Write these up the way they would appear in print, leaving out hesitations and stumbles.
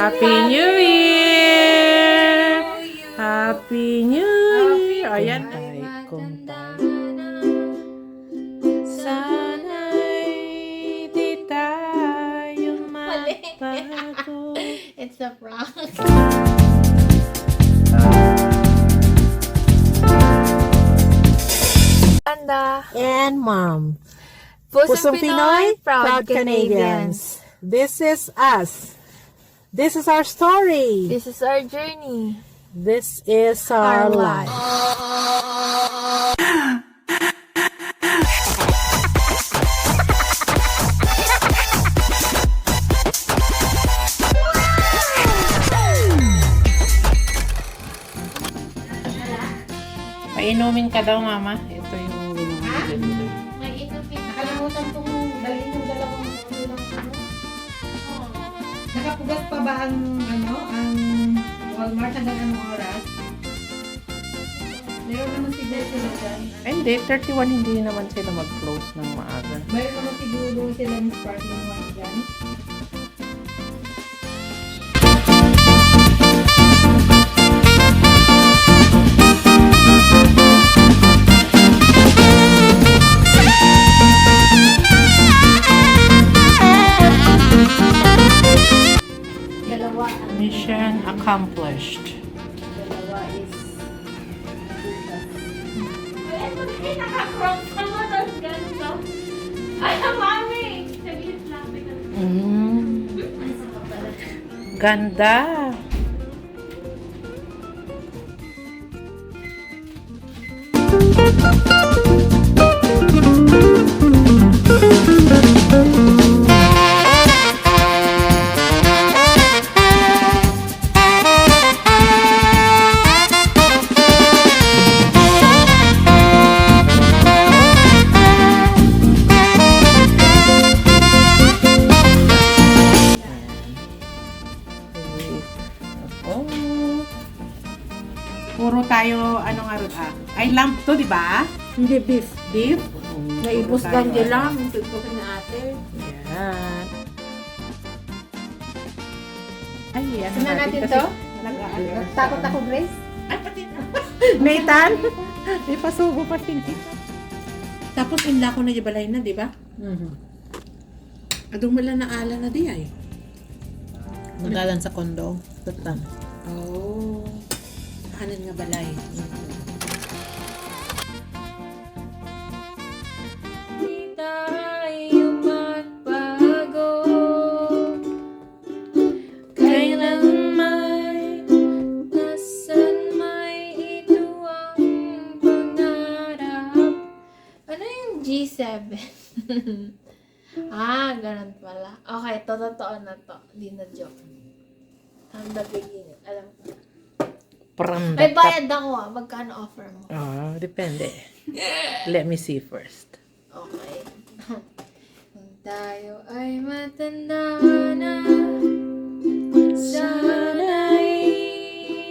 Happy New Year! Happy New Year! Ayan ay kumpay. Sana'y di tayo magbago. It's a prank. Anda. And Mom. Pusong Pinoy, proud Canadians. This is us. This is our story. This is our journey. This is our life. Painumin ka daw, Mama. Ito yung inumin ko. May inupin. Nakalimutan kong dalhin yung dalawang ulo ng ano. Nakapugas pa ba ang Walmart hanggang anong oras? Meron naman siguro sila dyan. Ay, hindi. 31 hindi naman sila mag-close ng maaga. Meron naman siguro sila ng sparkling wine dyan. Dalawa. Mission accomplished. Dalawa is Naka-cross ka mo, tapos ganito. Ay, mami! Saglit lang. Ganda. Oh. Puro tayo, ano nga rin ay lamb to, di ba? hindi beef. Beef? Naibos Puro tayo, ganyan ano. lang. Ito ka na ate. Yan. Ay, ano Sina natin to? Takot ako, Grace. Nathan? May pasubo pa si Nathan. Tapos inla ko na balay na, di ba? Adong mala na ala na di ay. Nagalan sa kondo. Tutan. Oh. Kanan nga balay. Di tayo magbago. Kailan may nasan may ito ang pangarap. Ano yung G7? Ganun pala. Okay, totoo na to. Di na joke. From the beginning. Alam ko. May bayad ako Magkano offer mo? Depende. Let me see first. Okay. Kung tayo ay matanda na, sana'y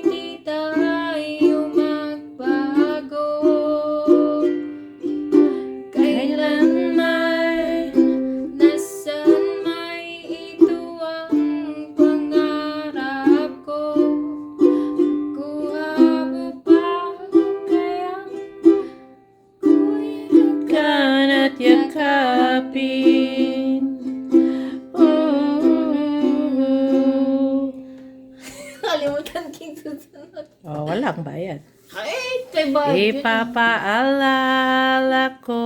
di tayo magbago. Kailan may nasan may ito ang pangarap ko. Kuha mo pa kaya Kanat yakapin. kalimutan king susunod. Walang bayad. Ay, kay Biden. Ipapaalala ko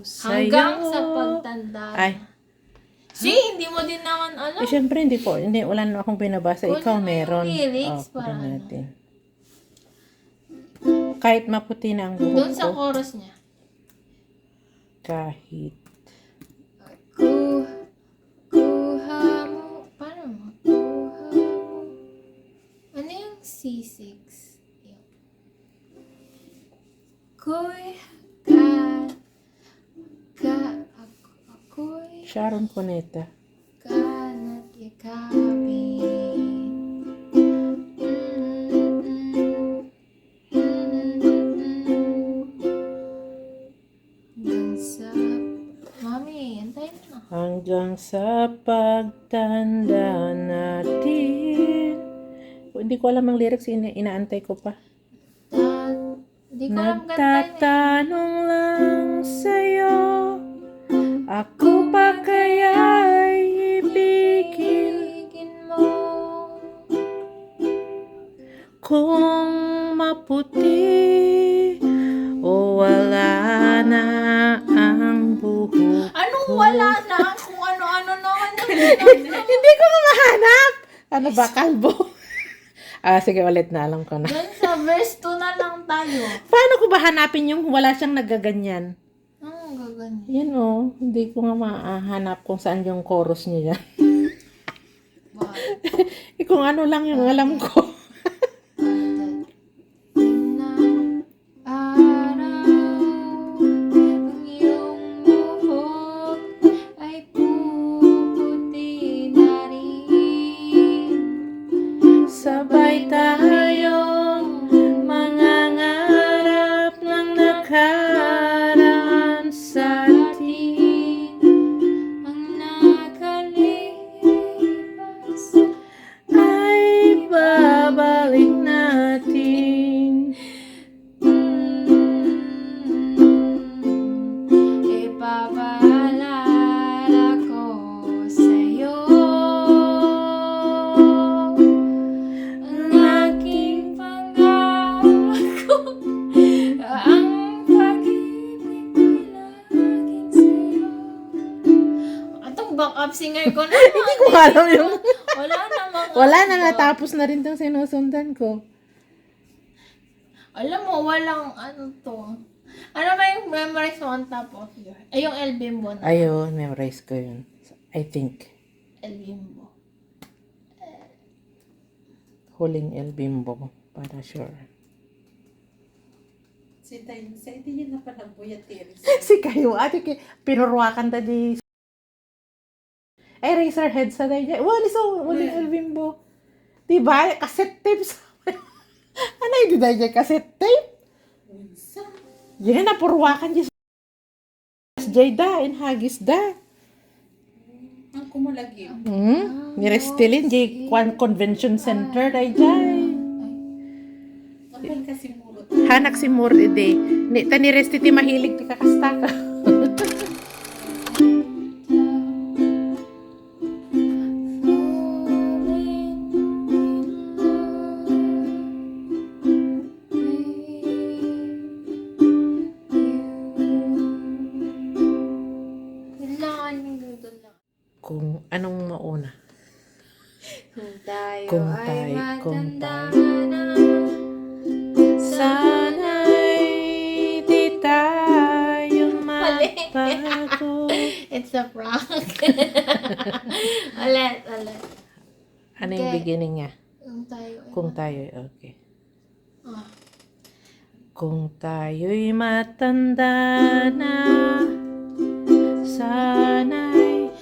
sa'yo. Hanggang sa pagtanda. Ay, Hindi mo din naman alam. syempre hindi po. Hindi, wala na akong binabasa. Kunin Ikaw mo yung meron. lyrics Kunin para ano. natin. Kahit maputi na ang Doon buhok sa ko. chorus niya. Kahit. Kuha mo. Paano mo? Kuha mo. Ano yung C6? Yung. Ako'y Sharon Cuneta. kanat yakapin. hanggang sa pagtanda natin. Hindi ko alam ang lyrics, inaantay ko pa. Hindi ko alam kanta yun. Nagtatanong lang sa'yo, ako pa kaya'y ibigin Ibigin mo. kung maputi o wala na ang buhok. Anong wala na? Kung ano-ano naman. Hindi ko nga mahanap. Ano ba, kalbo? Sige, ulit na. Alam ko na. Doon sa verse 2 na lang tayo. Paano ko ba hanapin yung wala siyang nagaganyan? Gaganyan. Yan oh. Hindi ko nga mahanap kung saan yung chorus niya yan. Kung ano lang yung alam ko. Sabay tayong mangangarap ng nakaraan sa atin. Ang nakalipas Ay babalik natin. Ipapaalala ko sa'yo ang aking pangako. Ang pag-ibig ko'y laging sa'yo. Itong backup singer ko naman. Hindi ko alam yung... Wala namang Wala na, natapos na rin itong sinusundan ko. Alam mo, walang ano to. Ano ba yung memorize mo on top of your... Ay, yung El Bimbo na. Ayun, memorize ko yun. I think. El Bimbo. Huling El Bimbo. Para sure. Si Ate na pa nagbuya tiris. Si kayo, ate, pinurwakan ta di... Ay, Razorhead sa tayo dyan. Wala so, huling El Bimbo. Diba? Cassette tapes. Ano yung di dyan? Cassette tape? Yan, napurwakan dyan. Jayda, in Hagis da. Ang kumalagi. Nirestilin, di Convention Center, tayo dyan. Kapal kasi murot. Hanak si Murde. Ta niresti ti mahilig ti kakasta ka. Kung anong mauna. Kung tayo Kung ay tayo- kung matanda tayo- na, Sana'y di tayo Mali. magbago. It's a prank. Ulit. Ano yung Okay. beginning niya? Kung tayo ay Kung tayo, okay. Ah. Kung tayo'y matanda na, sana'y...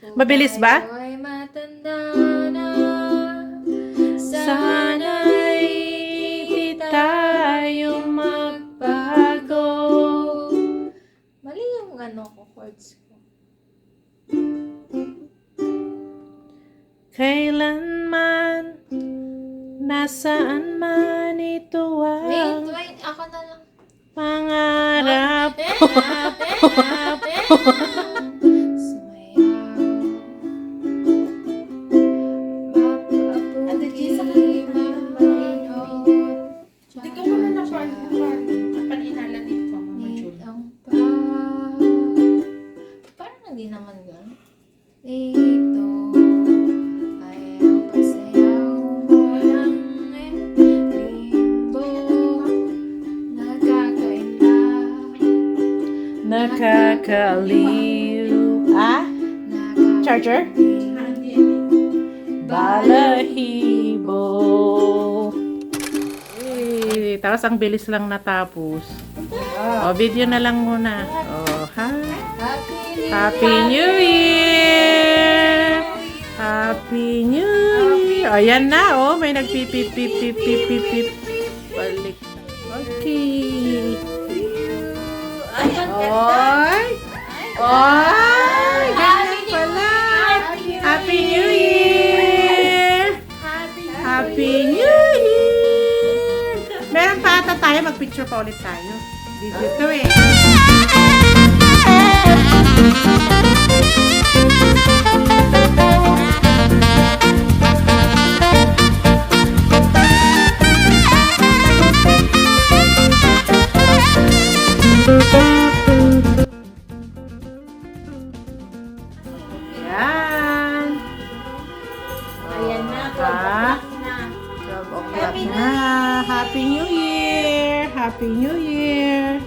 Kung Mabilis ba? tayo ay matanda na, Sana'y di tayo magbago. Mali yung ano ko, chords ko. Kailanman, nasaan man ito ang Wait, ako na lang. pangarap. Ate G, sa kanila Hindi ka wala na paninala dito, Mama June. Parang hindi naman gano'n. Ito ay ang pasayaw mo ng limbo. Nakakainda. Nakakaliw. Charger? Hindi. Balahibo. Tapos ang bilis lang natapos. Video na lang muna. Hi. Happy New Year! Happy New Year! Ayan na, may nagpipip-pip-pip-pip-pip. Balik. Okay. Oy! Oy! Ganyan pala! Happy New Year! Happy mamaya mag-picture pa ulit tayo. Video to eh. Yan. Ayan na, 12 Ah. o'clock na. 12 o'clock na. Happy New Year! Happy New Year!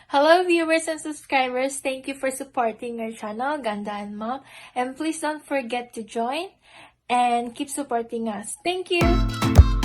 Hello viewers and subscribers, thank you for supporting our channel, Ganda and Mom. And please don't forget to join and keep supporting us. Thank you!